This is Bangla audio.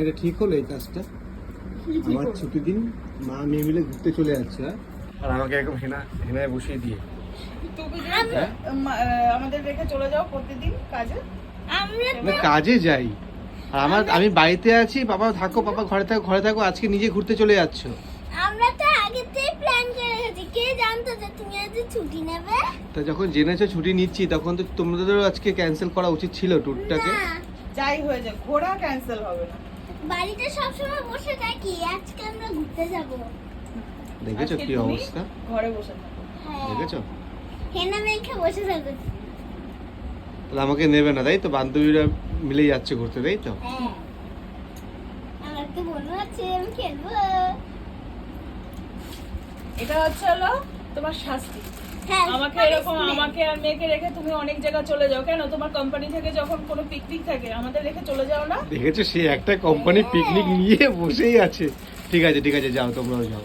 এটা ঠিক হলো এই কাজটা? আমার ছুটি দিন মা মেয়ে মিলে ঘুরতে চলে যাচ্ছে, আর আমাকে একদম হেনায় বসিয়ে দিয়ে আমাদের রেখে চলে যাও প্রতিদিন কাজে। কাজে যাই আর আমি বাড়িতে আছি, বাবা থাকো, বাবা ঘরে থাকো, আজকে নিজে ঘুরতে চলে যাচ্ছ। আমরা তো আগেতেই প্ল্যান করে রেখেছি, কে জানতো যে তুমি আজ ছুটি নেবে? তা যখন জেনেছো ছুটি নিচ্ছি তখন তো তোমাদেরও আজকে ক্যান্সেল করা উচিত ছিল ট্যুরটাকে। না, যাই হয়ে যাক, ঘোরা ক্যান্সেল হবে না। বাড়িতে সবসময় বসে থাকি, আজকে আমরা ঘুরতে যাব। দেখেছো আজকে কি তুমি অবস্থা, ঘরে বসে থাকো। হ্যাঁ, দেখেছো? হেনা মেখে বসে থাকো। তাহলে আমাকে নেবে না তাই তো? বান্ধবীরা মিলে যাচ্ছে ঘুরতে তাই তো? হ্যাঁ, আমার তো মনে আছে আমি খেলবো। এটা হচ্ছে হলো তোমার শাস্তি। হ্যাঁ, আমাকে এরকম আমাকে আর মেয়েকে রেখে তুমি অনেক জায়গা চলে যাও কেন? তোমার কোম্পানি থেকে যখন কোনো পিকনিক থাকে আমাদের রেখে চলে যাও না? দেখেছো সে একটা কোম্পানি পিকনিক নিয়ে বসেই আছে। ঠিক আছে যাও, তোমরাও যাও।